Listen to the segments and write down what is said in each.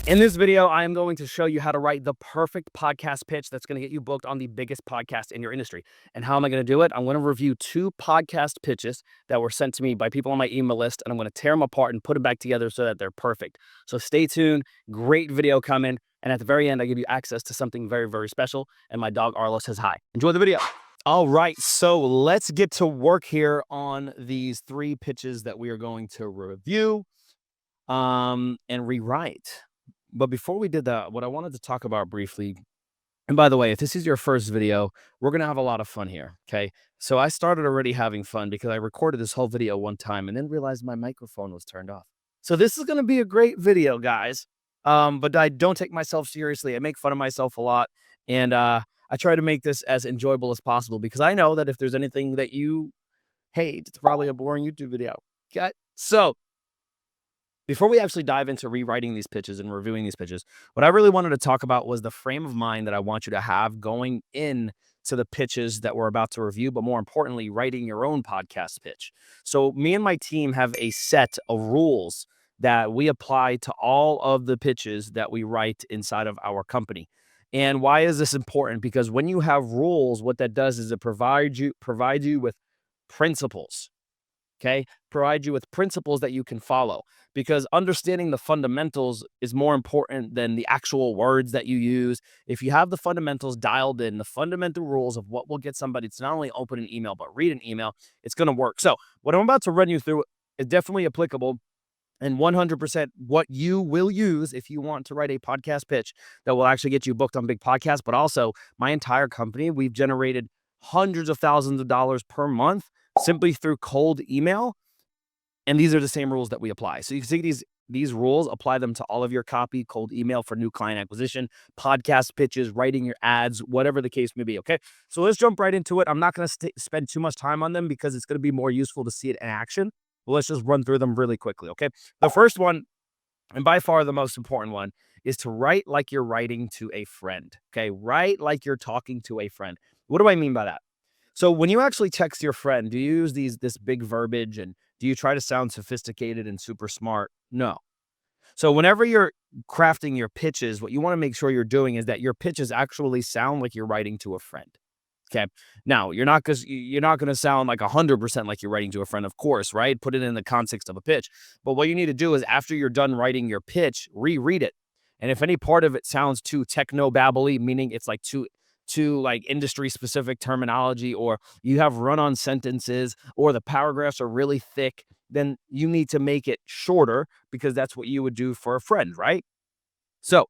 In this video, I am going to show you how to write the perfect podcast pitch that's going to get you booked on the biggest podcast in your industry. And how am I going to do it? I'm going to review 2 podcast pitches that were sent to me by people on my email list, and I'm going to tear them apart and put them back together so that they're perfect. So stay tuned. Great video coming. And at the very end, I give you access to something very, very special. And my dog Arlo says hi. Enjoy the video. All right, so let's get to work here on these 3 pitches that we are going to review and rewrite. But before we did that, what I wanted to talk about briefly, and by the way, if this is your first video, we're going to have a lot of fun here. Okay. So I started already having fun because I recorded this whole video one time and then realized my microphone was turned off. So this is going to be a great video, guys. But I don't take myself seriously. I make fun of myself a lot. And I try to make this as enjoyable as possible because I know that if there's anything that you hate, it's probably a boring YouTube video. Okay. So before we actually dive into rewriting these pitches and reviewing these pitches, what I really wanted to talk about was the frame of mind that I want you to have going in to the pitches that we're about to review, but more importantly, writing your own podcast pitch. So me and my team have a set of rules that we apply to all of the pitches that we write inside of our company. And why is this important? Because when you have rules, what that does is it provides you with principles. Okay. Provide you with principles that you can follow, because understanding the fundamentals is more important than the actual words that you use. If you have the fundamentals dialed in, the fundamental rules of what will get somebody to not only open an email, but read an email, it's going to work. So what I'm about to run you through is definitely applicable and 100% what you will use if you want to write a podcast pitch that will actually get you booked on big podcasts. But also my entire company, we've generated hundreds of thousands of dollars per month simply through cold email. And these are the same rules that we apply. So you can see these rules, apply them to all of your copy, cold email for new client acquisition, podcast pitches, writing your ads, whatever the case may be. Okay. So let's jump right into it. I'm not going to spend too much time on them because it's going to be more useful to see it in action. But let's just run through them really quickly. Okay. The first one, and by far the most important one, is to write like you're writing to a friend. Okay. Write like you're talking to a friend. What do I mean by that? So when you actually text your friend, do you use this big verbiage and do you try to sound sophisticated and super smart? No. So whenever you're crafting your pitches, what you want to make sure you're doing is that your pitches actually sound like you're writing to a friend. Okay. Now you're not going to sound like 100% like you're writing to a friend, of course, right? Put it in the context of a pitch. But what you need to do is after you're done writing your pitch, reread it. And if any part of it sounds too techno babbly, meaning it's like too like industry specific terminology, or you have run on sentences, or the paragraphs are really thick, then you need to make it shorter because that's what you would do for a friend, right? So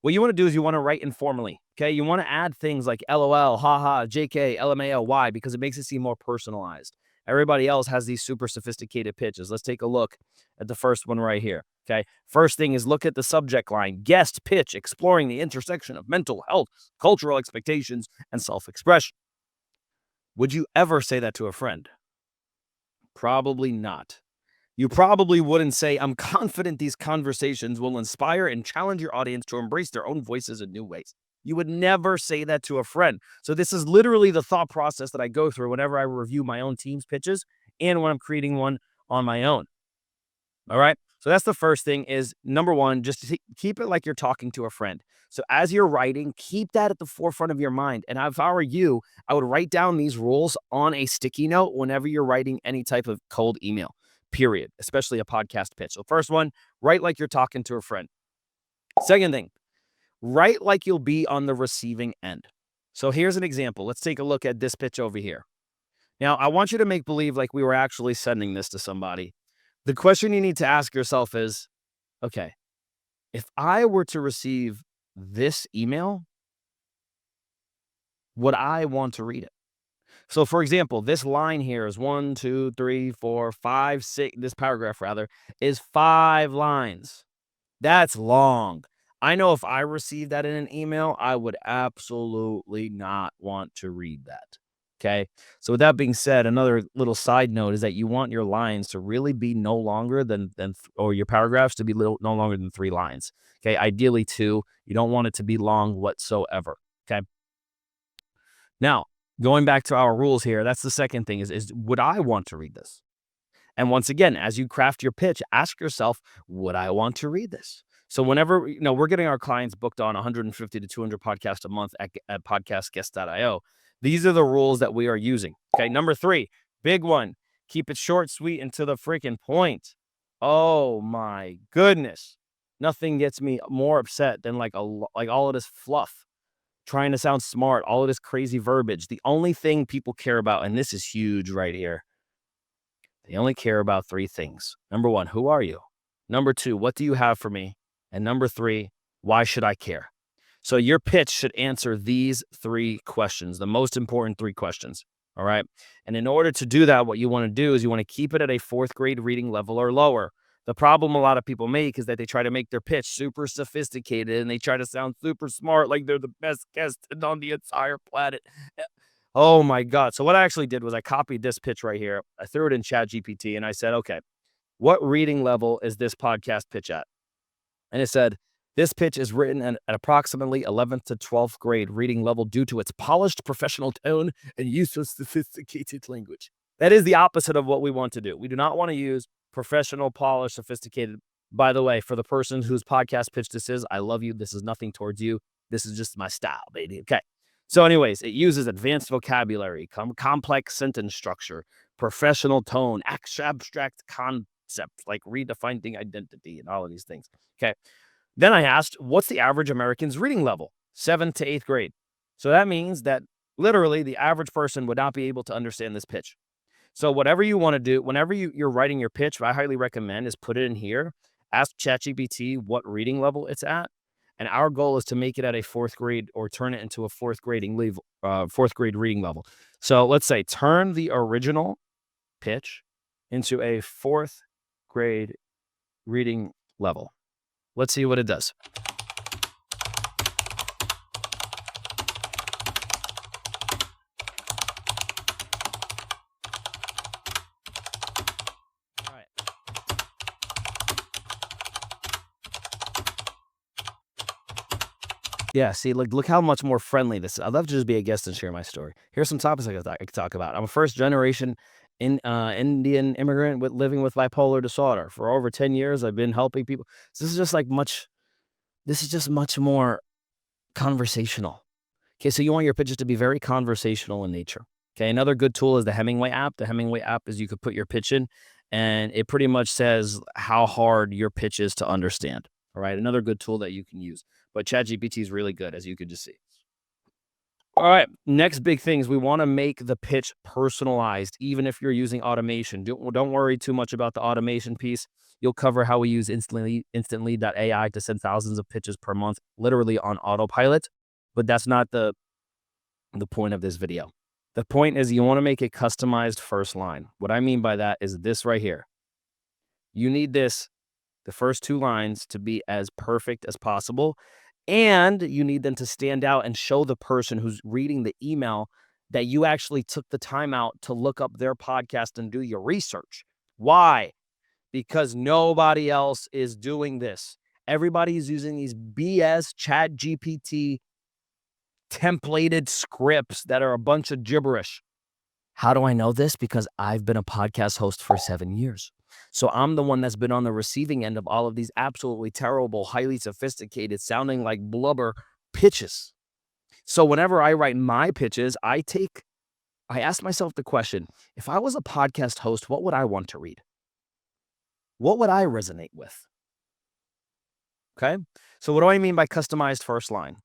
what you want to do is you want to write informally. Okay. You want to add things like LOL, haha, JK, LMAO. Why? Because it makes it seem more personalized. Everybody else has these super sophisticated pitches. Let's take a look at the first one right here. Okay. First thing is look at the subject line: guest pitch exploring the intersection of mental health, cultural expectations, and self expression. Would you ever say that to a friend? Probably not. You probably wouldn't say, I'm confident these conversations will inspire and challenge your audience to embrace their own voices in new ways. You would never say that to a friend. So this is literally the thought process that I go through whenever I review my own team's pitches and when I'm creating one on my own. All right. So that's the first thing is number one, just keep it like you're talking to a friend. So as you're writing, keep that at the forefront of your mind. And if I were you, I would write down these rules on a sticky note whenever you're writing any type of cold email, period, especially a podcast pitch. So first one, write like you're talking to a friend. Second thing, write like you'll be on the receiving end. So here's an example. Let's take a look at this pitch over here. Now, I want you to make believe like we were actually sending this to somebody. The question you need to ask yourself is, okay, if I were to receive this email, would I want to read it? So for example, this line here is 1, 2, 3, 4, 5, 6, this paragraph rather, is 5 lines. That's long. I know if I received that in an email, I would absolutely not want to read that. Okay. So with that being said, another little side note is that you want your lines to really be no longer or your paragraphs to be no longer than 3 lines. Okay. Ideally 2. You don't want it to be long whatsoever. Okay. Now, going back to our rules here, that's the second thing is would I want to read this? And once again, as you craft your pitch, ask yourself, would I want to read this? So whenever, we're getting our clients booked on 150 to 200 podcasts a month at podcastguest.io. These are the rules that we are using. Okay. Number 3, big one, keep it short, sweet, and to the freaking point. Oh my goodness. Nothing gets me more upset than like all of this fluff, trying to sound smart, all of this crazy verbiage. The only thing people care about, and this is huge right here, they only care about 3 things. Number 1, who are you? Number 2, what do you have for me? And number 3, why should I care? So your pitch should answer these 3 questions, the most important 3 questions. All right. And in order to do that, what you want to do is you want to keep it at a 4th grade reading level or lower. The problem a lot of people make is that they try to make their pitch super sophisticated and they try to sound super smart, like they're the best guest on the entire planet. Oh my God. So what I actually did was I copied this pitch right here. I threw it in ChatGPT and I said, okay, what reading level is this podcast pitch at? And it said, this pitch is written at approximately 11th to 12th grade reading level due to its polished professional tone and use of sophisticated language. That is the opposite of what we want to do. We do not want to use professional, polished, sophisticated. By the way, for the person whose podcast pitch this is, I love you. This is nothing towards you. This is just my style, baby. Okay. So anyways, it uses advanced vocabulary, complex sentence structure, professional tone, abstract concepts like redefining identity and all of these things. Okay. Then I asked, what's the average American's reading level? 7th to 8th grade. So that means that literally the average person would not be able to understand this pitch. So whatever you want to do, whenever you're writing your pitch, what I highly recommend is put it in here, ask ChatGPT what reading level it's at. And our goal is to make it at a 4th grade or turn it into a 4th grade reading level. So let's say turn the original pitch into a 4th grade reading level. Let's see what it does. All right. Yeah, see, look how much more friendly this is. I'd love to just be a guest and share my story. Here's some topics I could talk about. I'm a first generation Indian immigrant living with bipolar disorder. For over 10 years, I've been helping people. So this is just much more conversational. Okay, so you want your pitches to be very conversational in nature. Okay, another good tool is the Hemingway app. The Hemingway app is you could put your pitch in, and it pretty much says how hard your pitch is to understand. All right, another good tool that you can use. But ChatGPT is really good, as you could just see. All right, next big thing is we want to make the pitch personalized, even if you're using automation. Don't worry too much about the automation piece. You'll cover how we use Instantly.ai to send thousands of pitches per month, literally on autopilot. But that's not the point of this video. The point is you want to make a customized first line. What I mean by that is this right here. You need the first 2 lines to be as perfect as possible. And you need them to stand out and show the person who's reading the email that you actually took the time out to look up their podcast and do your research. Why? Because nobody else is doing this. Everybody's using these BS ChatGPT templated scripts that are a bunch of gibberish. How do I know this? Because I've been a podcast host for 7 years. So I'm the one that's been on the receiving end of all of these absolutely terrible, highly sophisticated, sounding like blubber pitches. So whenever I write my pitches, I ask myself the question, if I was a podcast host, what would I want to read? What would I resonate with? Okay. So what do I mean by customized first line?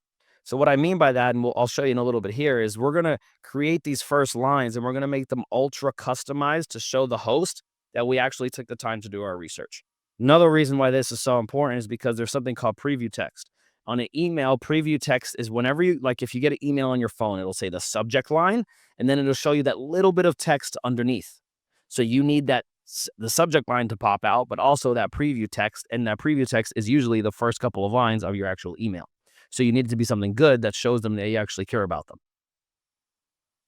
So what I mean by that, and I'll show you in a little bit here, is we're going to create these first lines and we're going to make them ultra customized to show the host that we actually took the time to do our research. Another reason why this is so important is because there's something called preview text. On an email, preview text is whenever if you get an email on your phone, it'll say the subject line, and then it'll show you that little bit of text underneath. So you need the subject line to pop out, but also that preview text. And that preview text is usually the first couple of lines of your actual email. So you need it to be something good that shows them that you actually care about them.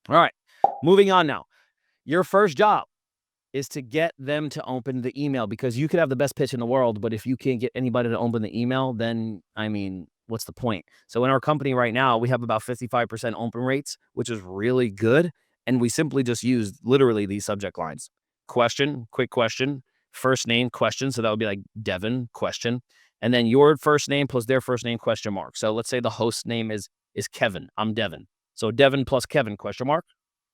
All right, moving on now. Your first job is to get them to open the email, because you could have the best pitch in the world, but if you can't get anybody to open the email, then, what's the point? So in our company right now, we have about 55% open rates, which is really good. And we simply just use literally these subject lines. Question, quick question, first name, question. So that would be like Devin, question. And then your first name plus their first name question mark. So let's say the host name is Kevin. I'm Devin. So Devin plus Kevin question mark.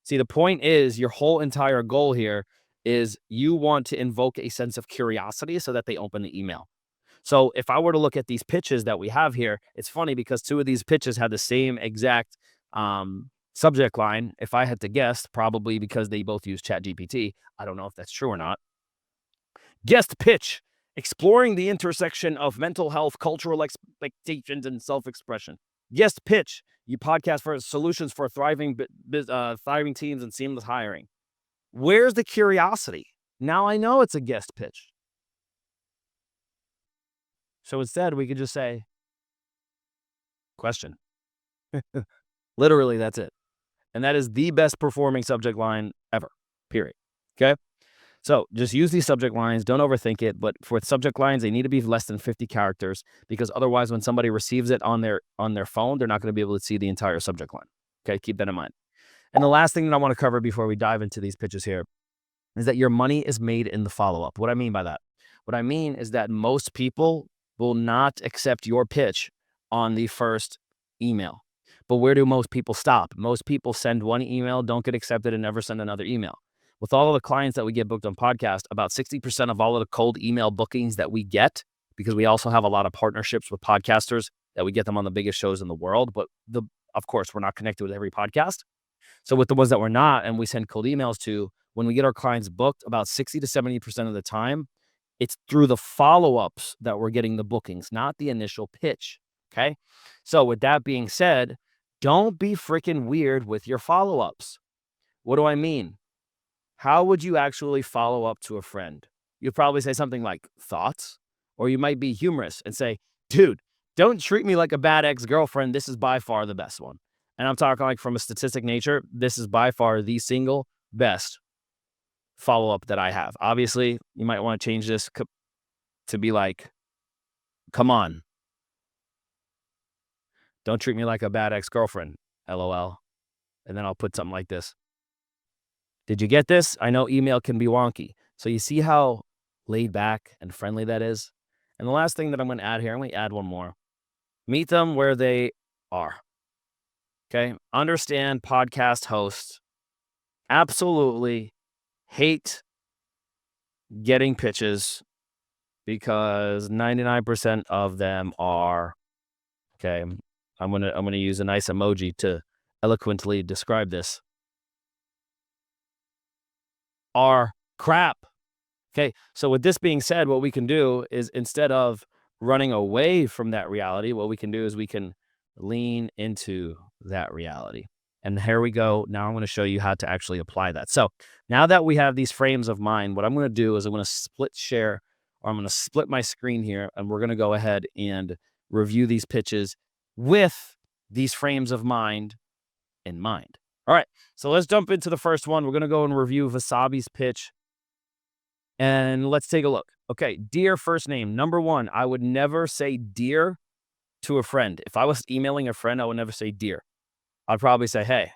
See, the point is your whole entire goal here is you want to invoke a sense of curiosity so that they open the email. So if I were to look at these pitches that we have here, it's funny because two of these pitches had the same exact subject line. If I had to guess, probably because they both use ChatGPT. I don't know if that's true or not. Guest pitch, exploring the intersection of mental health, cultural expectations, and self-expression. Guest pitch, you podcast for solutions for thriving teams and seamless hiring. Where's the curiosity? Now I know it's a guest pitch. So instead, we could just say, question. Literally, that's it. And that is the best performing subject line ever, period. Okay? So just use these subject lines. Don't overthink it. But for subject lines, they need to be less than 50 characters because otherwise, when somebody receives it on their phone, they're not going to be able to see the entire subject line. Okay? Keep that in mind. And the last thing that I want to cover before we dive into these pitches here is that your money is made in the follow-up. What I mean by that? What I mean is that most people will not accept your pitch on the first email. But where do most people stop? Most people send one email, don't get accepted, and never send another email. With all of the clients that we get booked on podcast, about 60% of all of the cold email bookings that we get, because we also have a lot of partnerships with podcasters that we get them on the biggest shows in the world. But of course, we're not connected with every podcast. So with the ones that we're not, and we send cold emails to, when we get our clients booked, about 60 to 70% of the time, it's through the follow-ups that we're getting the bookings, not the initial pitch. Okay. So with that being said, don't be freaking weird with your follow-ups. What do I mean? How would you actually follow up to a friend? You'd probably say something like thoughts, or you might be humorous and say, dude, don't treat me like a bad ex-girlfriend. This is by far the best one. And I'm talking like from a statistic nature, this is by far the single best follow-up that I have. Obviously, you might want to change this to be like, come on. Don't treat me like a bad ex-girlfriend, LOL. And then I'll put something like this. Did you get this? I know email can be wonky. So you see how laid back and friendly that is? And the last thing that I'm going to add here, I'm going to add one more. Meet them where they are. Okay? Understand podcast hosts absolutely hate getting pitches because 99% of them are, okay, I'm going to use a nice emoji to eloquently describe this, are crap. Okay, so with this being said, what we can do is instead of running away from that reality, what we can do is we can lean into that reality. And here we go. Now I'm going to show you how to actually apply that. So now that we have these frames of mind, what I'm going to do is I'm going to split share, or I'm going to split my screen here, and we're going to go ahead and review these pitches with these frames of mind in mind. All right, so let's jump into the first one. We're going to go and review Vasavi's pitch. And let's take a look. Okay, dear first name. Number one, I would never say dear to a friend. If I was emailing a friend, I would never say dear. I'd probably say, hey,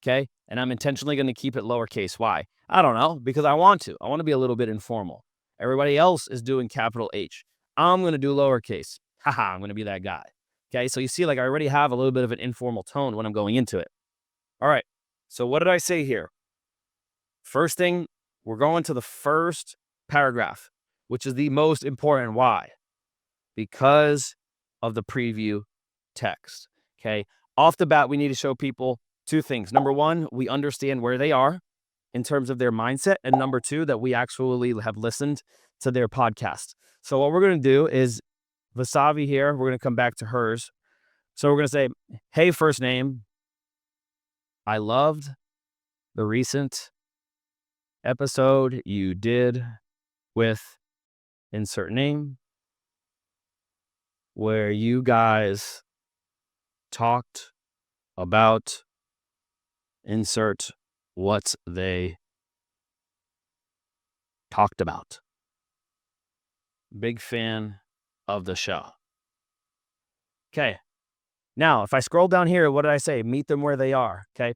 okay? And I'm intentionally going to keep it lowercase. Why? I don't know, because I want to. I want to be a little bit informal. Everybody else is doing capital H. I'm going to do lowercase. Haha, I'm going to be that guy. Okay, so you see, like I already have a little bit of an informal tone when I'm going into it. All right, so what did I say here? First thing, we're going to the first paragraph, which is the most important. Why? Because of the preview text. Okay. Off the bat, we need to show people two things. Number one, we understand where they are in terms of their mindset. And number two, that we actually have listened to their podcast. So what we're going to do is Vasavi here, we're going to come back to hers. So we're going to say, hey, first name, I loved the recent episode you did with insert name, where you guys talked about insert what they talked about. Big fan of the show. Okay. Now, if I scroll down here, what did I say? Meet them where they are. Okay.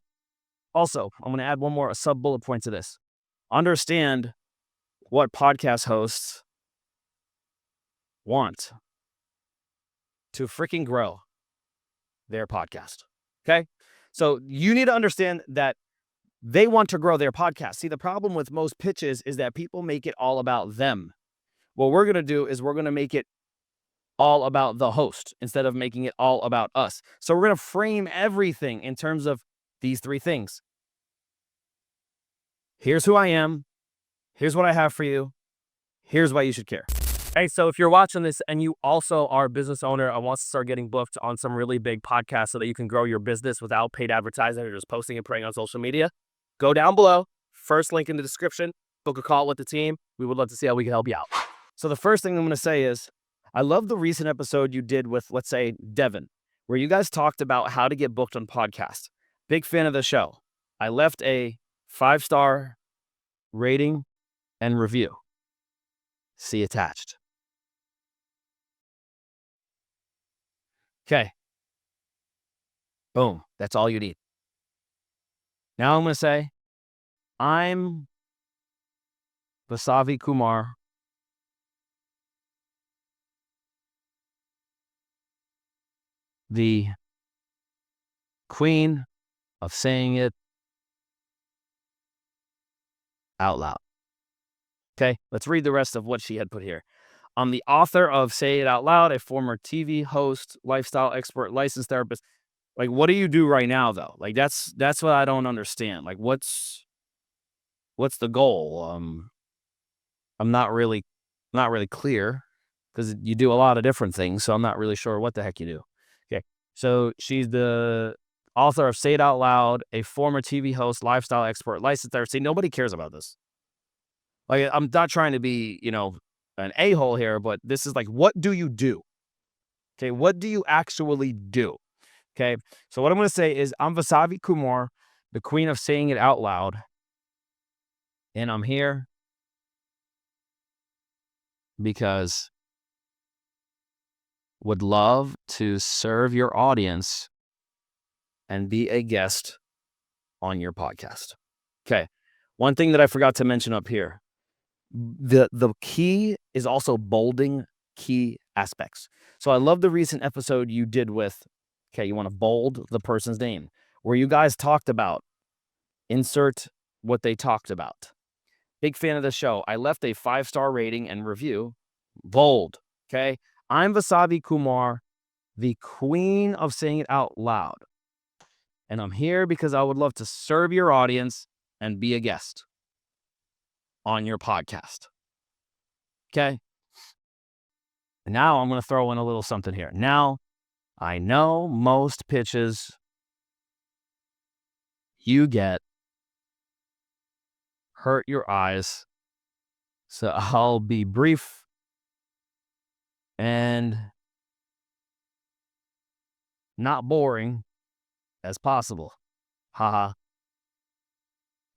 Also, I'm going to add one more sub bullet point to this. Understand what podcast hosts want. to freaking grow their podcast. Okay. So you need to understand that they want to grow their podcast. See, the problem with most pitches is that people make it all about them. What we're going to do is we're going to make it all about the host instead of making it all about us. So we're going to frame everything in terms of these three things. Here's who I am. Here's what I have for you. Here's why you should care. Hey, so if you're watching this and you also are a business owner and wants to start getting booked on some really big podcasts so that you can grow your business without paid advertising or just posting and praying on social media, go down below. First link in the description. Book a call with the team. We would love to see how we can help you out. So the first thing I'm going to say is, I love the recent episode you did with, let's say, Devin, where you guys talked about how to get booked on podcasts. Big fan of the show. I left a 5-star rating and review. See attached. Okay. Boom. That's all you need. Now I'm going to say, I'm Vasavi Kumar, the queen of saying it out loud. Okay, let's read the rest of what she had put here. I'm the author of Say It Out Loud, a former TV host, lifestyle expert, licensed therapist. Like, what do you do right now, though? Like, that's what I don't understand. Like, what's the goal? I'm not really clear because you do a lot of different things, so I'm not really sure what the heck you do. Okay, so she's the author of Say It Out Loud, a former TV host, lifestyle expert, licensed therapist. See, nobody cares about this. Like, I'm not trying to be, an a-hole here, but this is like, what do you do? Okay, what do you actually do? Okay, so what I'm going to say is, I'm Vasavi Kumar, the queen of saying it out loud, and I'm here because would love to serve your audience and be a guest on your podcast. Okay, one thing that I forgot to mention up here, the key is also bolding key aspects. So I love the recent episode you did with, you want to bold the person's name, where you guys talked about, insert what they talked about. Big fan of the show. I left a 5-star rating and review. Bold. Okay. I'm Vasavi Kumar, the queen of saying it out loud. And I'm here because I would love to serve your audience and be a guest on your podcast. Okay. Now I'm going to throw in a little something here. Now, I know most pitches you get hurt your eyes, so I'll be brief and not boring as possible. Haha.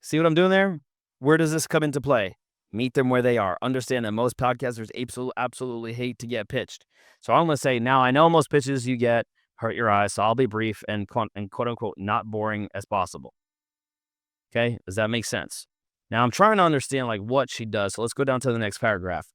See what I'm doing there? Where does this come into play? Meet them where they are. Understand that most podcasters absolutely hate to get pitched. So I'm going to say, now I know most pitches you get hurt your eyes, so I'll be brief and quote unquote not boring as possible. Okay? Does that make sense? Now I'm trying to understand like what she does. So let's go down to the next paragraph.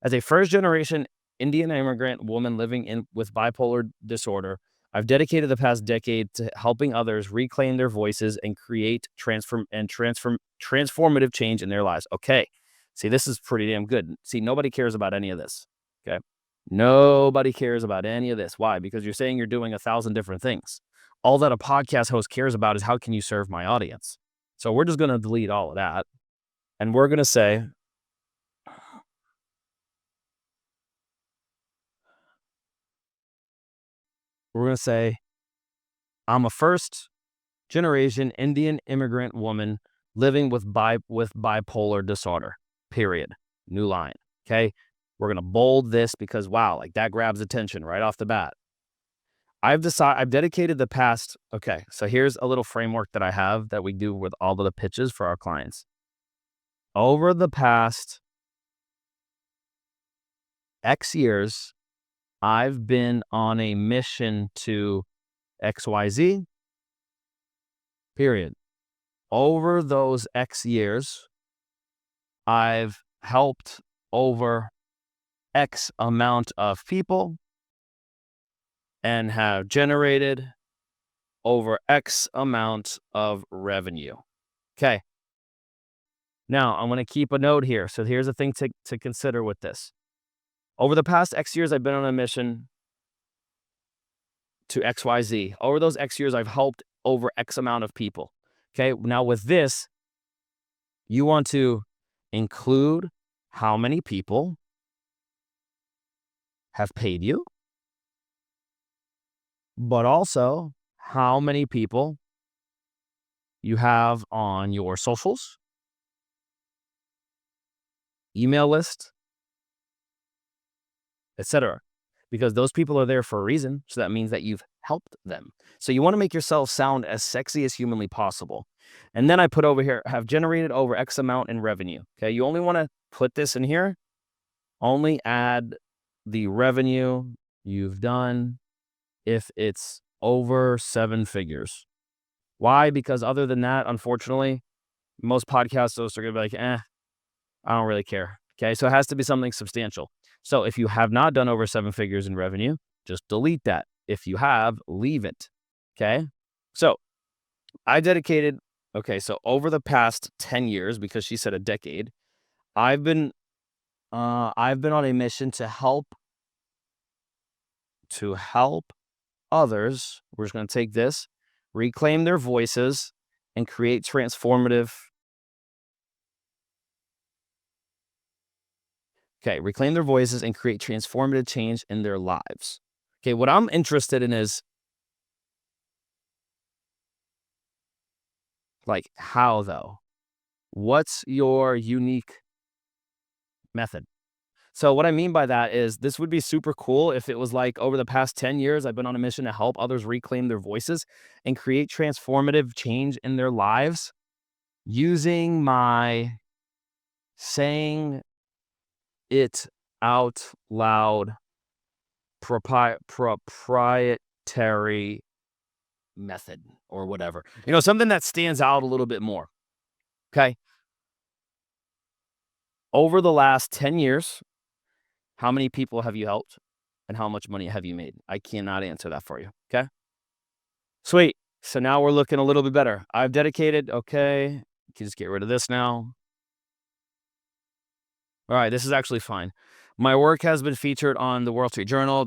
As a first-generation Indian immigrant woman living with bipolar disorder, I've dedicated the past decade to helping others reclaim their voices and create transformative change in their lives. Okay. See, this is pretty damn good. See, nobody cares about any of this. Okay. Nobody cares about any of this. Why? Because you're saying you're doing 1,000 different things. All that a podcast host cares about is, how can you serve my audience? So we're just going to delete all of that. And we're going to say, I'm a first-generation Indian immigrant woman living with bipolar disorder, period. New line, okay? We're going to bold this because, wow, like that grabs attention right off the bat. I've dedicated the past, okay, so here's a little framework that I have that we do with all of the pitches for our clients. Over the past X years, I've been on a mission to XYZ, period. Over those X years, I've helped over X amount of people, and have generated over X amount of revenue. Okay. Now I'm going to keep a note here. So here's a thing to consider with this. Over the past X years, I've been on a mission to XYZ. Over those X years, I've helped over X amount of people. Okay. Now with this, you want to include how many people have paid you, but also how many people you have on your socials, email list, etc. Because those people are there for a reason. So that means that you've helped them. So you want to make yourself sound as sexy as humanly possible. And then I put over here, have generated over X amount in revenue. Okay. You only want to put this in here, only add the revenue you've done if it's over 7 figures. Why? Because other than that, unfortunately, most podcast hosts are going to be like, I don't really care. Okay. So it has to be something substantial. So if you have not done over 7 figures in revenue, just delete that. If you have, leave it. Okay. So I dedicated, so over the past 10 years, because she said a decade, I've been on a mission to help others. We're just going to take this, reclaim their voices, and create transformative. Okay, reclaim their voices and create transformative change in their lives. Okay, what I'm interested in is like how though? What's your unique method? So what I mean by that is this would be super cool if it was like over the past 10 years, I've been on a mission to help others reclaim their voices and create transformative change in their lives using my saying it out loud proprietary method or whatever. Something that stands out a little bit more. Okay. Over the last 10 years, how many people have you helped and how much money have you made? I cannot answer that for you. Okay. Sweet. So now we're looking a little bit better. I've dedicated. Okay. You can just get rid of this now. All right. This is actually fine. My work has been featured on the Wall Street Journal,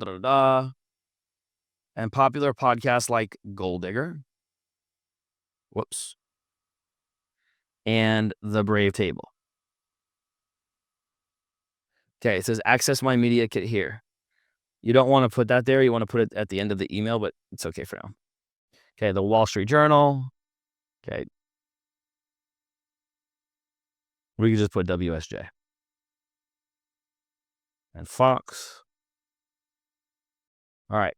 and popular podcasts like Gold Digger. Whoops. And The Brave Table. Okay, it says access my media kit here. You don't want to put that there. You want to put it at the end of the email, but it's okay for now. Okay, the Wall Street Journal. Okay. We can just put WSJ. And Fox. All right.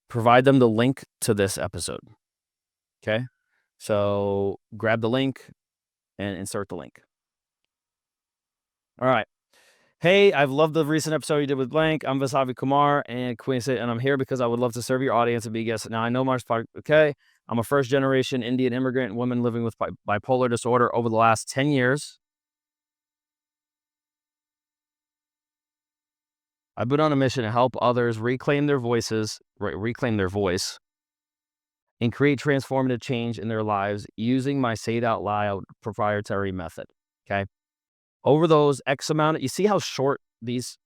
Provide them the link to this episode. Okay. So grab the link and insert the link. All right. Hey, I've loved the recent episode you did with blank. I'm Vasavi Kumar and Queen City, and I'm here because I would love to serve your audience and be a guest. Now, I know Mark's okay. I'm a first-generation Indian immigrant woman living with bipolar disorder over the last 10 years. I've been on a mission to help others reclaim their voice, and create transformative change in their lives using my Say It Out Loud proprietary method. Okay. Over those X amount, you see how short these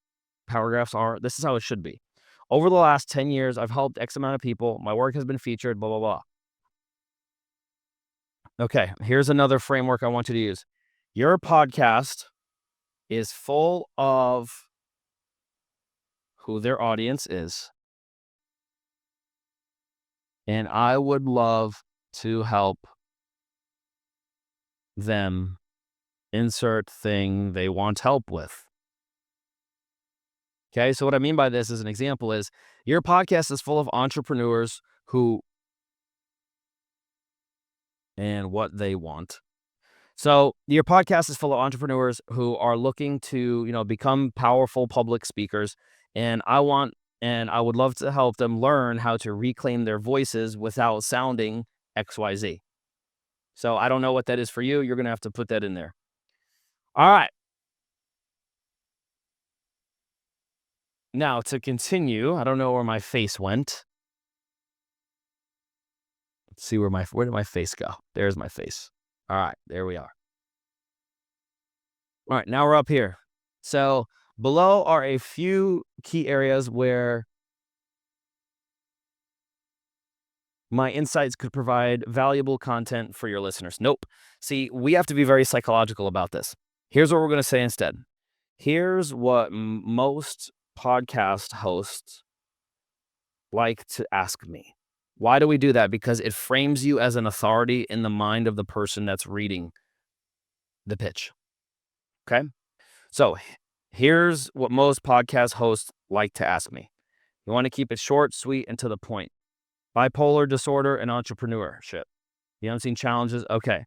paragraphs are? This is how it should be. Over the last 10 years, I've helped X amount of people. My work has been featured, blah, blah, blah. Okay, here's another framework I want you to use. Your podcast is full of who their audience is. And I would love to help them insert thing they want help with. Okay, so what I mean by this as an example is your podcast is full of entrepreneurs who and what they want. So your podcast is full of entrepreneurs who are looking to, become powerful public speakers. And I would love to help them learn how to reclaim their voices without sounding XYZ. So I don't know what that is for you. You're going to have to put that in there. All right. Now to continue, I don't know where my face went. Let's see where did my face go? There's my face. All right, there we are. All right, now we're up here. So below are a few key areas where my insights could provide valuable content for your listeners. Nope. See, we have to be very psychological about this. Here's what we're going to say instead. Here's what most podcast hosts like to ask me. Why do we do that? Because it frames you as an authority in the mind of the person that's reading the pitch. Okay? So here's what most podcast hosts like to ask me. You want to keep it short, sweet, and to the point. Bipolar disorder and entrepreneurship. The unseen challenges. Okay.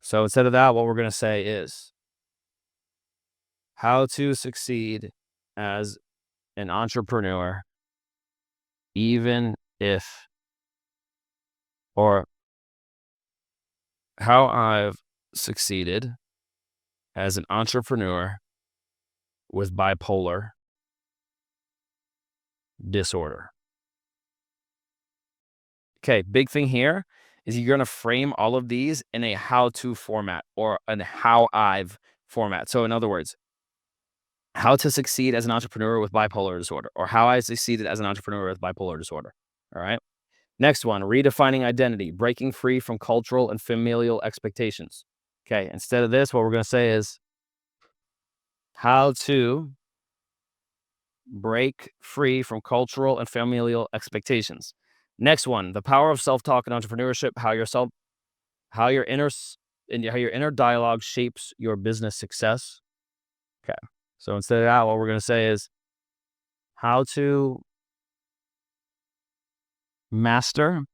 So instead of that, what we're going to say is how to succeed as an entrepreneur, even if, or how I've succeeded as an entrepreneur with bipolar disorder. Okay, big thing here is you're going to frame all of these in a how-to format or an how I've format. So in other words, how to succeed as an entrepreneur with bipolar disorder, or how I succeeded as an entrepreneur with bipolar disorder. All right. Next one, redefining identity, breaking free from cultural and familial expectations. Okay. Instead of this, what we're going to say is how to break free from cultural and familial expectations. Next one, the power of self-talk and entrepreneurship, how your inner dialogue shapes your business success. Okay. So instead of that, what we're going to say is how to master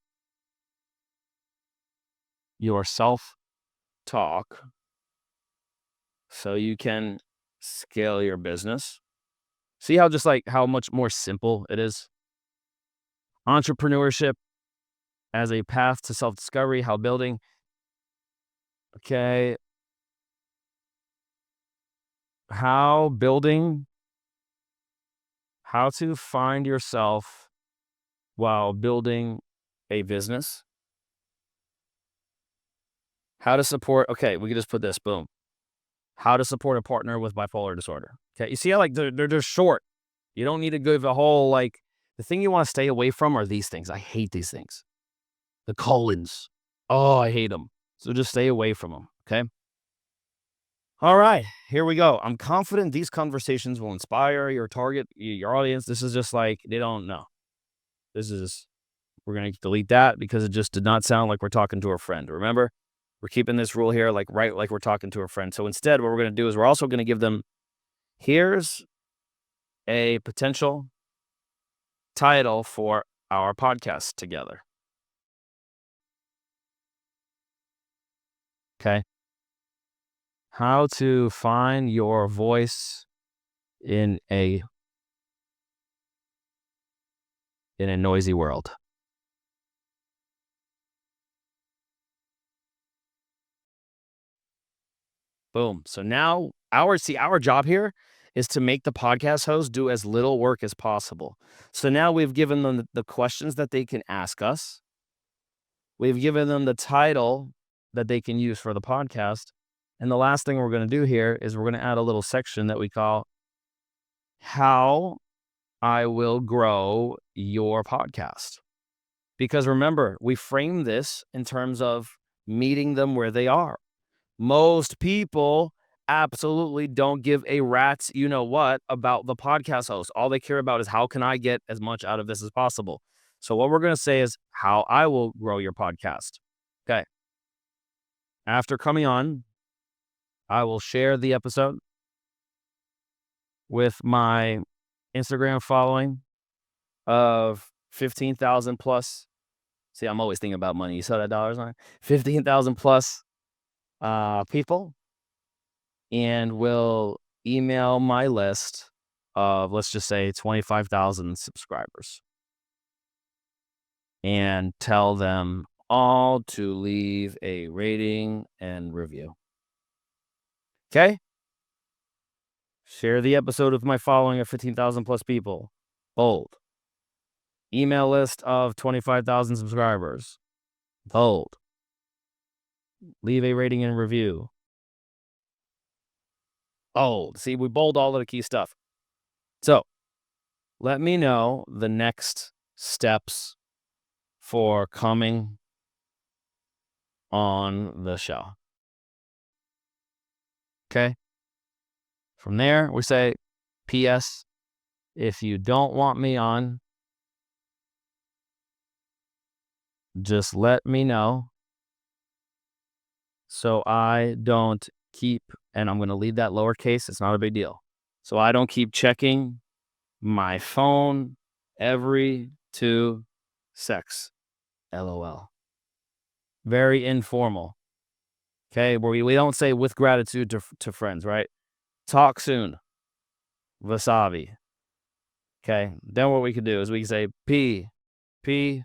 your self-talk so you can scale your business. See how how much more simple it is? Entrepreneurship as a path to self-discovery, how building. Okay. How to find yourself while building a business. How to support, okay, we can just put this, boom. How to support a partner with bipolar disorder. Okay, you see how they're just short. You don't need to give a whole, the thing you want to stay away from are these things. I hate these things. The colons. Oh, I hate them. So just stay away from them, okay? All right, here we go. I'm confident these conversations will inspire your target, your audience. This is just they don't know. We're going to delete that because it just did not sound like we're talking to a friend. Remember, we're keeping this rule here like we're talking to a friend. So instead, what we're going to do is we're also going to give them, here's a potential title for our podcast together. Okay. How to find your voice in a noisy world. Boom. So now our job here is to make the podcast host do as little work as possible. So now we've given them the questions that they can ask us. We've given them the title that they can use for the podcast. And the last thing we're going to do here is we're going to add a little section that we call How I Will Grow Your Podcast. Because remember, we frame this in terms of meeting them where they are. Most people absolutely don't give a rat's you know what about the podcast host. All they care about is how can I get as much out of this as possible. So what we're going to say is how I will grow your podcast. Okay. After coming on, I will share the episode with my Instagram following of 15,000 plus. See, I'm always thinking about money. You saw that dollars line? 15,000 plus people. And we'll email my list of, let's just say, 25,000 subscribers. And tell them all to leave a rating and review. Okay? Share the episode with my following of 15,000 plus people. Bold. Email list of 25,000 subscribers. Bold. Leave a rating and review. Bold. See, we bold all of the key stuff. So let me know the next steps for coming on the show. Okay. From there, we say, P.S. If you don't want me on, just let me know so I don't keep, and I'm going to leave that lowercase. It's not a big deal. So I don't keep checking my phone every 2 secs. LOL. Very informal. Okay. Where we don't say with gratitude to friends, right? Talk soon. Wasabi. Okay. Then what we could do is we can say P.S.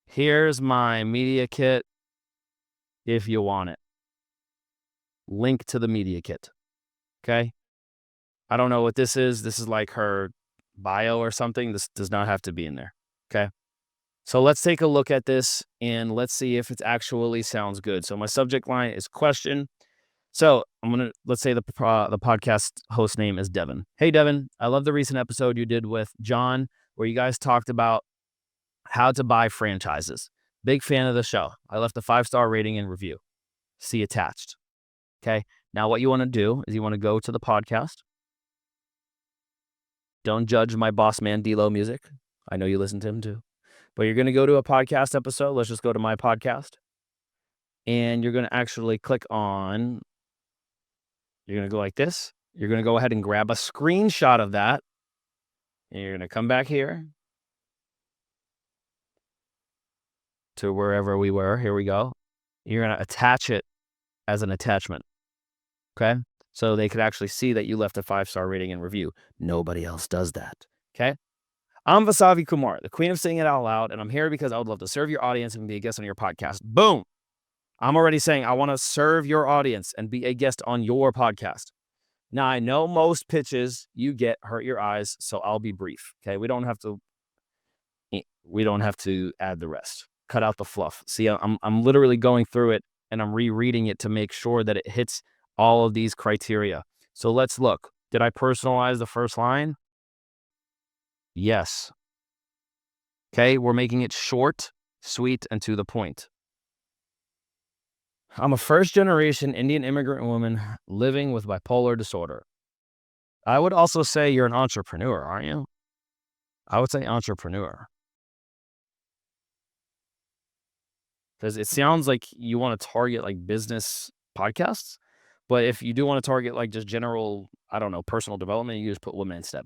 Here's my media kit if you want it. Link to the media kit. Okay. I don't know what this is. This is like her bio or something. This does not have to be in there. Okay. So let's take a look at this and let's see if it actually sounds good. So my subject line is question. So let's say the podcast host name is Devin. Hey, Devin, I love the recent episode you did with John where you guys talked about how to buy franchises. Big fan of the show. I left a 5-star rating and review. See attached. Okay. Now what you want to do is you want to go to the podcast. Don't judge my boss man D-Lo music. I know you listen to him too. But you're going to go to a podcast episode. Let's just go to my podcast. And you're going to actually click on, you're going to go like this. You're going to go ahead and grab a screenshot of that. And you're going to come back here to wherever we were. Here we go. You're going to attach it as an attachment. Okay. So they could actually see that you left a 5-star rating and review. Nobody else does that. Okay. I'm Vasavi Kumar, the queen of saying it out loud, and I'm here because I would love to serve your audience and be a guest on your podcast. Boom. I'm already saying I want to serve your audience and be a guest on your podcast. Now, I know most pitches you get hurt your eyes, so I'll be brief. Okay. We don't have to add the rest. Cut out the fluff. See, I'm literally going through it and I'm rereading it to make sure that it hits all of these criteria. So let's look. Did I personalize the first line? Yes. Okay, we're making it short, sweet, and to the point. I'm a first-generation Indian immigrant woman living with bipolar disorder. I would also say you're an entrepreneur, aren't you? I would say entrepreneur. Because it sounds like you want to target like business podcasts. But if you do want to target like just general, I don't know, personal development, you just put women instead.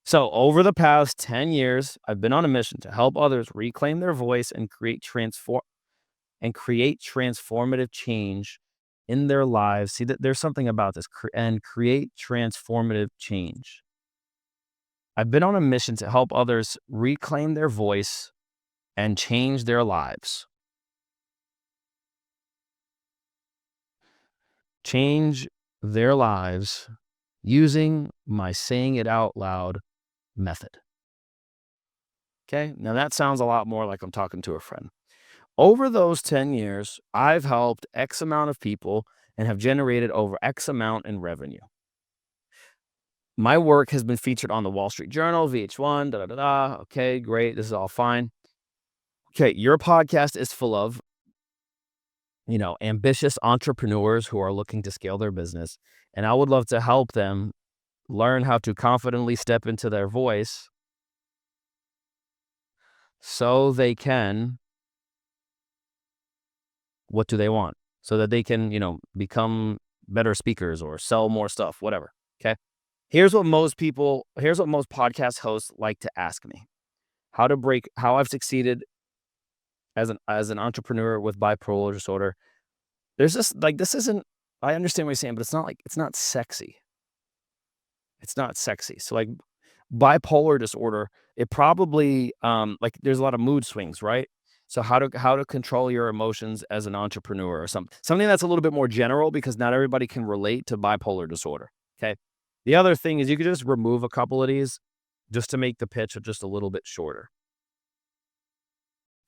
So over the past 10 years, I've been on a mission to help others reclaim their voice and create transformative change in their lives. See, that there's something about this and create transformative change. I've been on a mission to help others reclaim their voice and change their lives. Change their lives using my saying it out loud method. Okay, now that sounds a lot more like I'm talking to a friend. Over those 10 years, I've helped X amount of people and have generated over X amount in revenue. My work has been featured on the Wall Street Journal, VH1, Okay, great. This is all fine. Okay, your podcast is full of, ambitious entrepreneurs who are looking to scale their business. And I would love to help them learn how to confidently step into their voice so they can, what do they want? So that they can, become better speakers or sell more stuff, whatever. Okay. Here's what most podcast hosts like to ask me. How I've succeeded as an entrepreneur with bipolar disorder. There's this, I understand what you're saying, but it's not sexy. It's not sexy. So like bipolar disorder, it probably, there's a lot of mood swings, right? So how to control your emotions as an entrepreneur or something that's a little bit more general because not everybody can relate to bipolar disorder. Okay. The other thing is you could just remove a couple of these just to make the pitch just a little bit shorter.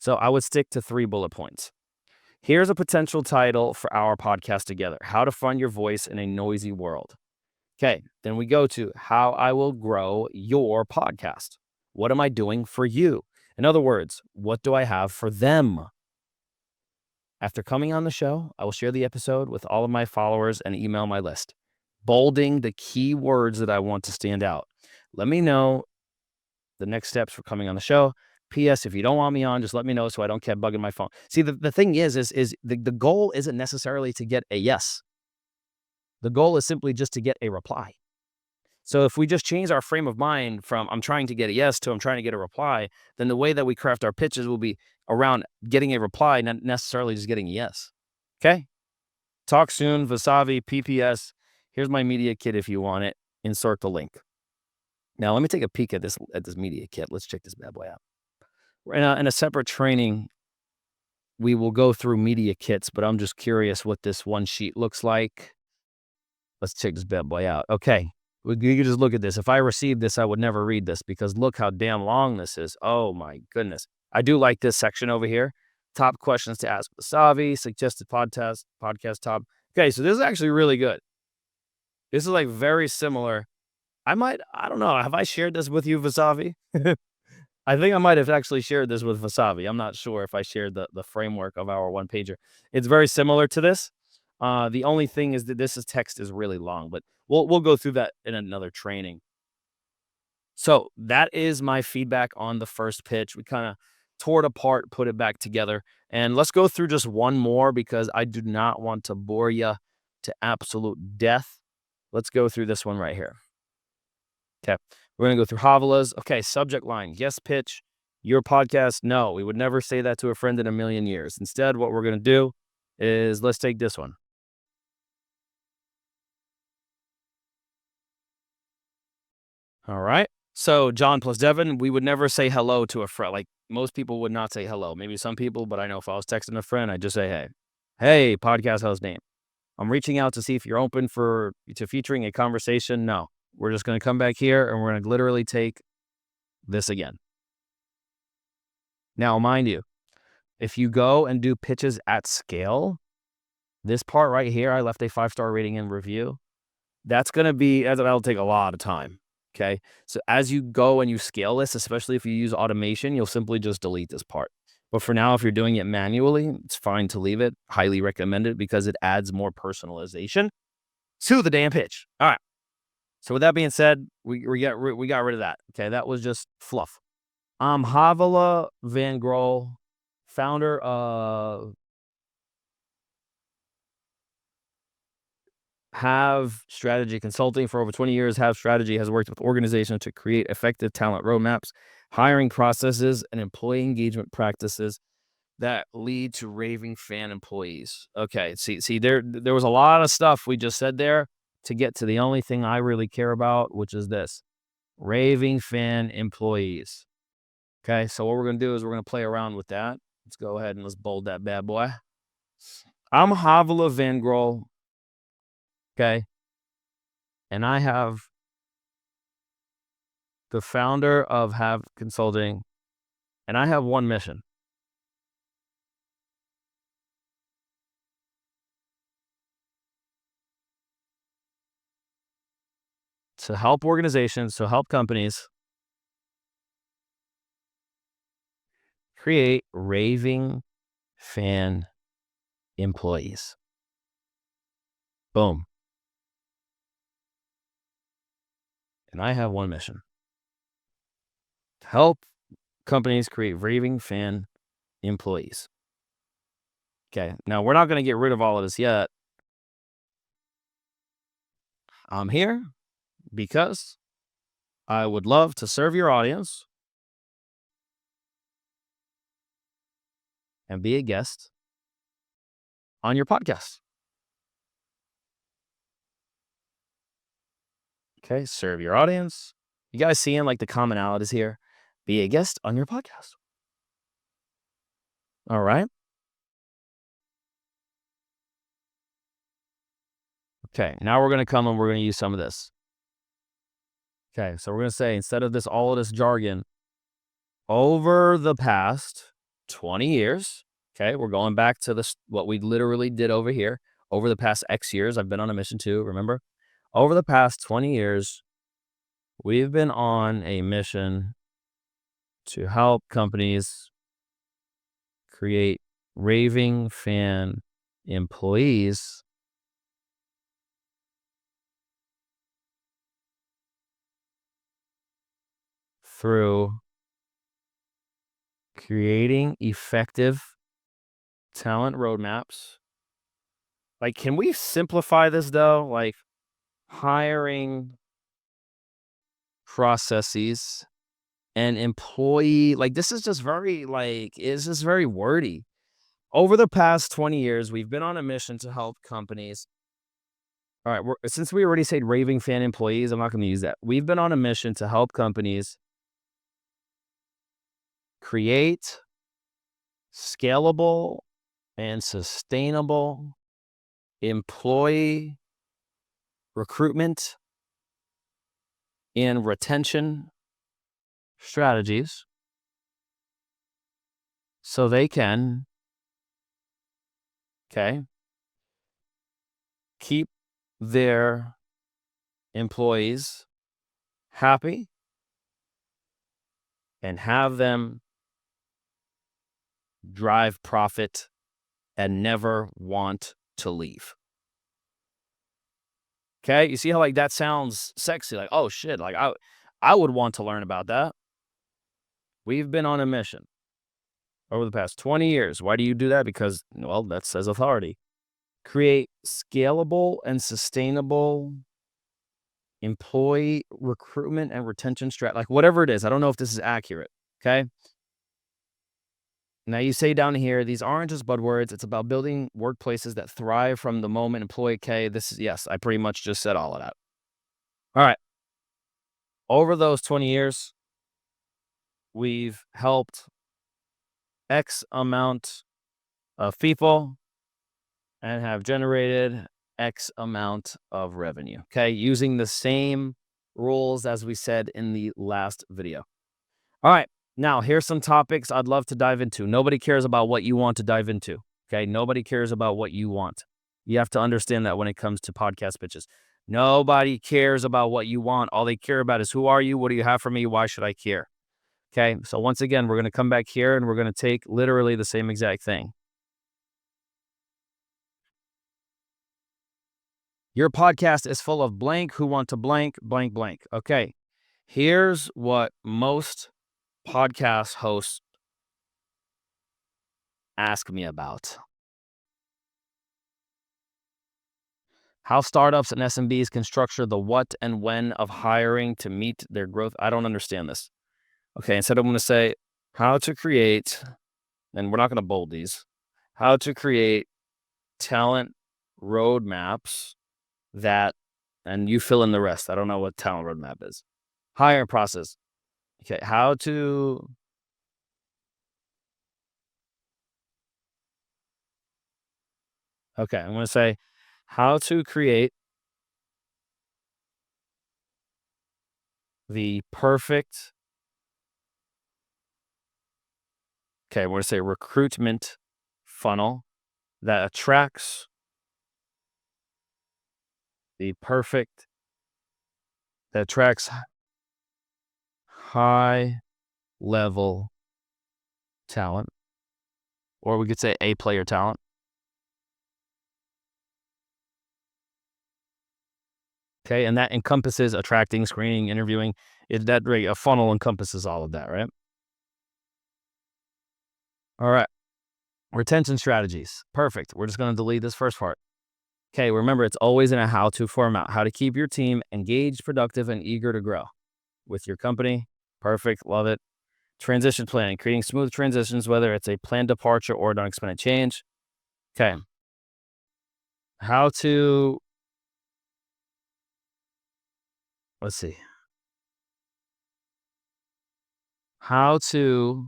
So I would stick to 3 bullet points. Here's a potential title for our podcast together: How to Find Your Voice in a Noisy World. Okay, then we go to how I will grow your podcast. What am I doing for you? In other words, what do I have for them? After coming on the show, I will share the episode with all of my followers and email my list, bolding the key words that I want to stand out. Let me know the next steps for coming on the show. P.S. If you don't want me on, just let me know so I don't keep bugging my phone. See, the thing is the goal isn't necessarily to get a yes. The goal is simply just to get a reply. So if we just change our frame of mind from I'm trying to get a yes to I'm trying to get a reply, then the way that we craft our pitches will be around getting a reply, not necessarily just getting a yes. Okay? Talk soon, Vasavi, PPS. Here's my media kit if you want it. Insert the link. Now let me take a peek at this media kit. Let's check this bad boy out. In a separate training, we will go through media kits, but I'm just curious what this one sheet looks like. Let's check this bad boy out. Okay. You can just look at this. If I received this, I would never read this because look how damn long this is. Oh my goodness. I do like this section over here. Top questions to ask Vasavi, suggested podcast top. Okay, so this is actually really good. This is like very similar. I don't know. Have I shared this with you, Vasavi? I think I might have actually shared this with Vasavi. I'm not sure if I shared the framework of our one pager. It's very similar to this. The only thing is that text is really long, but we'll go through that in another training. So that is my feedback on the first pitch. We kind of tore it apart, put it back together, and let's go through just one more because I do not want to bore you to absolute death. Let's go through this one right here. Okay, we're gonna go through Havila's. Okay, subject line: yes, pitch your podcast. No, we would never say that to a friend in a million years. Instead, what we're gonna do is let's take this one. All right. So John plus Devin, we would never say hello to a friend. Like most people would not say hello. Maybe some people, but I know if I was texting a friend, I'd just say, hey. Hey, podcast host name. I'm reaching out to see if you're open to featuring a conversation. No, we're just going to come back here and we're going to literally take this again. Now, mind you, if you go and do pitches at scale, this part right here, I left a 5-star rating and review. That'll take a lot of time. Okay. So as you go and you scale this, especially if you use automation, you'll simply just delete this part. But for now, if you're doing it manually, it's fine to leave it. Highly recommend it because it adds more personalization to the damn pitch. All right. So with that being said, we got rid of that. Okay. That was just fluff. Havila Van Grol, founder of Have Strategy Consulting. For over 20 years, Have Strategy has worked with organizations to create effective talent roadmaps, hiring processes, and employee engagement practices that lead to raving fan employees. Okay, see, there was a lot of stuff we just said there to get to the only thing I really care about, which is this: raving fan employees. Okay, so what we're gonna do is we're gonna play around with that. Let's go ahead and let's bold that bad boy. I'm Havila Van Grol. Okay. And I have the founder of Have Consulting, and I have one mission. To help organizations, to help companies create raving fan employees. Boom. And I have one mission: to help companies create raving fan employees. Okay. Now, we're not going to get rid of all of this yet. I'm here because I would love to serve your audience and be a guest on your podcast. Okay, serve your audience. You guys seeing like the commonalities here? Be a guest on your podcast. All right. Okay, now we're going to come and we're going to use some of this. Okay, so we're going to say, instead of all of this jargon, over the past 20 years. Okay. We're going back to this, what we literally did over here. Over the past X years, I've been on a mission too, remember? Over the past 20 years, we've been on a mission to help companies create raving fan employees through creating effective talent roadmaps. Like, can we simplify this though? Like, hiring processes and employee, like, this is just very, like, it's just very wordy. Over the past 20 years, we've been on a mission to help companies. All right, since we already said raving fan employees, I'm not going to use that. We've been on a mission to help companies create scalable and sustainable employee recruitment and retention strategies so they can, okay, keep their employees happy and have them drive profit and never want to leave. Okay, you see how, like, that sounds sexy, like, oh shit, like, I would want to learn about that. We've been on a mission over the past 20 years. Why do you do that? Because, well, that says authority. Create scalable and sustainable employee recruitment and retention strat, like, whatever it is. I don't know if this is accurate. Okay. Now you say down here, these aren't just buzzwords. It's about building workplaces that thrive from the moment employee. Okay, this is, yes, I pretty much just said all of that. All right. Over those 20 years, we've helped X amount of people and have generated X amount of revenue. Okay, using the same rules as we said in the last video. All right, now here's some topics I'd love to dive into. Nobody cares about what you want to dive into. Okay, nobody cares about what you want. You have to understand that when it comes to podcast pitches. Nobody cares about what you want. All they care about is, who are you? What do you have for me? Why should I care? Okay, so once again, we're going to come back here and we're going to take literally the same exact thing. Your podcast is full of blank who want to blank, blank, blank. Okay, here's what most podcast hosts ask me about. How startups and SMBs can structure the what and when of hiring to meet their growth. I don't understand this. Okay, instead I'm going to say how to create, and we're not going to bold these, how to create talent roadmaps that, and you fill in the rest. I don't know what talent roadmap is. Hiring process. Okay, how to, okay, I'm going to say how to create the perfect, okay, we're going to say recruitment funnel that attracts the perfect, that attracts high level talent, or we could say A player talent. Okay, and that encompasses attracting, screening, interviewing. That right, a funnel encompasses all of that, right? All right. Retention strategies. Perfect. We're just going to delete this first part. Okay, remember, it's always in a how-to format. How to keep your team engaged, productive, and eager to grow with your company. Perfect. Love it. Transition planning. Creating smooth transitions, whether it's a planned departure or an unexpected change. Okay. How to, let's see. How to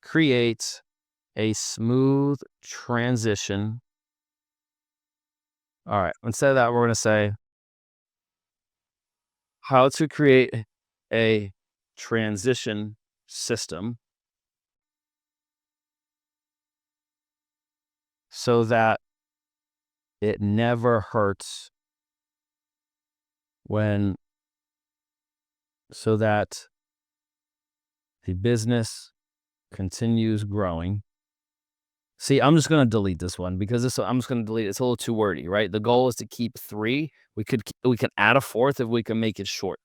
create a smooth transition. All right. Instead of that, we're going to say how to create a transition system so that it never hurts when, so that the business continues growing. See, I'm just going to delete this one because I'm just going to delete it. It's a little too wordy, right? The goal is to keep 3. We can add a 4th if we can make it short.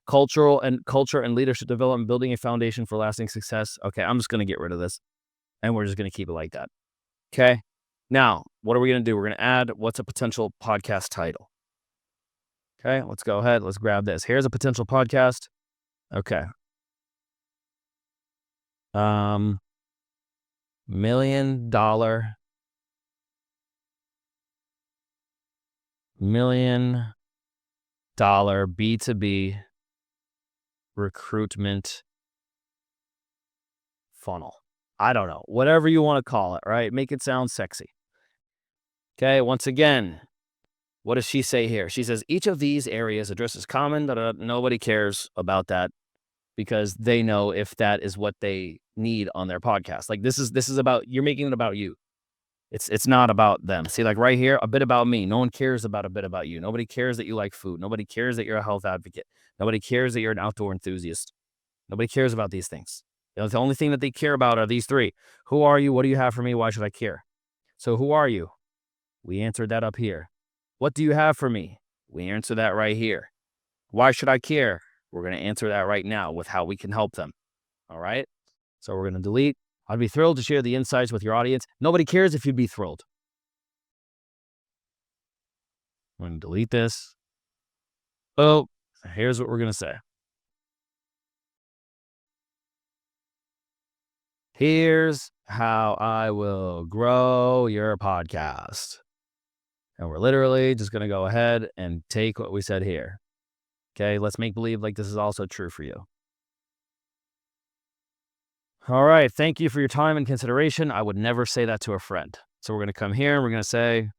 Culture and leadership development, building a foundation for lasting success. Okay, I'm just going to get rid of this and we're just going to keep it like that. Okay. Now, what are we going to do? We're going to add what's a potential podcast title. Okay, let's go ahead. Let's grab this. Here's a potential podcast. Okay. $1 million B2B recruitment funnel. I don't know. Whatever you want to call it, right? Make it sound sexy. Okay, once again, what does she say here? She says each of these areas addresses common. Nobody cares about that because they know if that is what they need on their podcast. Like this is about, you're making it about you. It's not about them. See, like right here, a bit about me. No one cares about a bit about you. Nobody cares that you like food. Nobody cares that you're a health advocate. Nobody cares that you're an outdoor enthusiast. Nobody cares about these things. The only thing that they care about are these 3. Who are you? What do you have for me? Why should I care? So who are you? We answered that up here. What do you have for me? We answer that right here. Why should I care? We're going to answer that right now with how we can help them. All right. So we're going to delete. I'd be thrilled to share the insights with your audience. Nobody cares if you'd be thrilled. I'm going to delete this. Oh, here's what we're going to say. Here's how I will grow your podcast. And we're literally just going to go ahead and take what we said here. Okay, let's make believe like this is also true for you. All right, thank you for your time and consideration. I would never say that to a friend. So we're going to come here and we're going to say,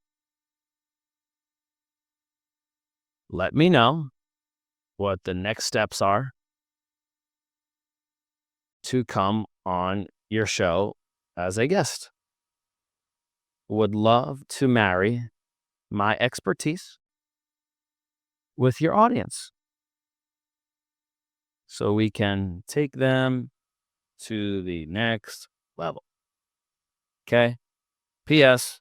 let me know what the next steps are to come on your show as a guest. Would love to marry my expertise with your audience so we can take them to the next level. Okay. P.S.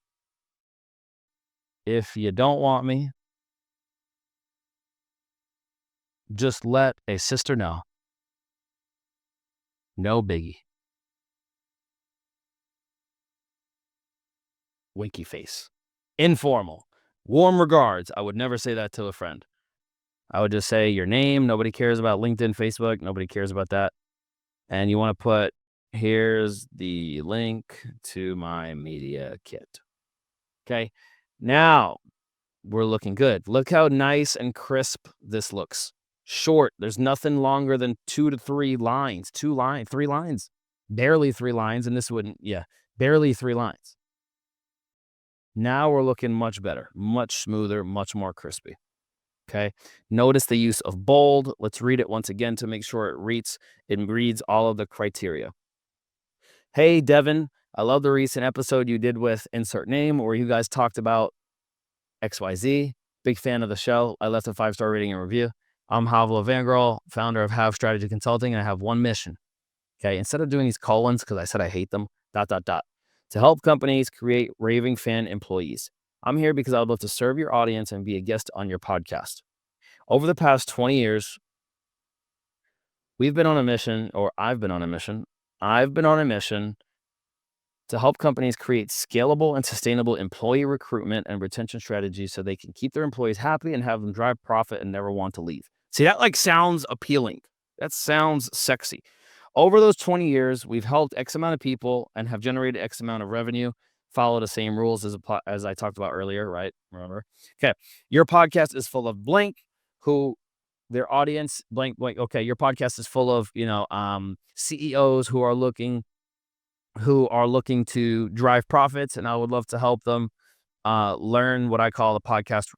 If you don't want me, just let a sister know. No biggie. Winky face. Informal. Warm regards. I would never say that to a friend. I would just say your name. Nobody cares about LinkedIn, Facebook. Nobody cares about that. And you want to put, here's the link to my media kit. Okay. Now we're looking good. Look how nice and crisp this looks. Short. There's nothing longer than 2 to 3 lines. 3 lines. Barely 3 lines. And this wouldn't, barely 3 lines. Now we're looking much better, much smoother, much more crispy. Okay. Notice the use of bold. Let's read it once again to make sure it reads all of the criteria. Hey, Devin, I love the recent episode you did with insert name where you guys talked about XYZ. Big fan of the show. I left a 5-star rating and review. I'm Havla Vangerl, founder of Have Strategy Consulting, and I have one mission. Okay. Instead of doing these colons, because I said I hate them, ... to help companies create raving fan employees. I'm here because I would love to serve your audience and be a guest on your podcast. Over the past 20 years, I've been on a mission to help companies create scalable and sustainable employee recruitment and retention strategies so they can keep their employees happy and have them drive profit and never want to leave. See, that sounds appealing. That sounds sexy. Over those 20 years, we've helped X amount of people and have generated X amount of revenue. Follow the same rules as I talked about earlier, right? Remember? Okay. Your podcast is full of blank, who their audience, blank. Okay. Your podcast is full of, CEOs who are looking to drive profits, and I would love to help them learn what I call the podcast,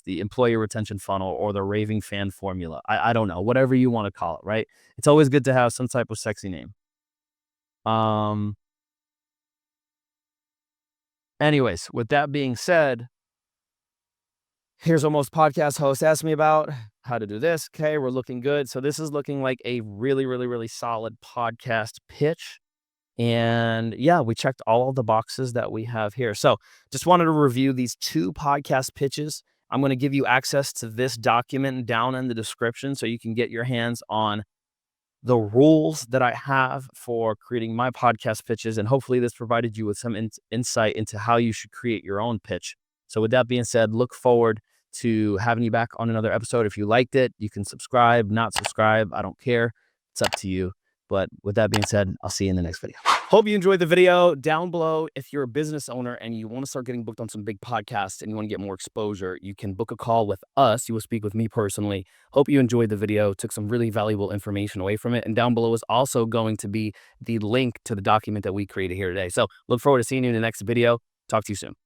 the employee retention funnel or the raving fan formula. I don't know, whatever you want to call it, right? It's always good to have some type of sexy name. Anyways, with that being said, here's what most podcast hosts ask me about: how to do this. Okay, we're looking good. So this is looking like a really, really, really solid podcast pitch. And yeah, we checked all of the boxes that we have here. So just wanted to review these 2 podcast pitches. I'm going to give you access to this document down in the description so you can get your hands on the rules that I have for creating my podcast pitches. And hopefully this provided you with some insight into how you should create your own pitch. So with that being said, look forward to having you back on another episode. If you liked it, you can subscribe, not subscribe. I don't care. It's up to you. But with that being said, I'll see you in the next video. Hope you enjoyed the video. Down below, if you're a business owner and you want to start getting booked on some big podcasts and you want to get more exposure, you can book a call with us. You will speak with me personally. Hope you enjoyed the video, took some really valuable information away from it. And down below is also going to be the link to the document that we created here today. So look forward to seeing you in the next video. Talk to you soon.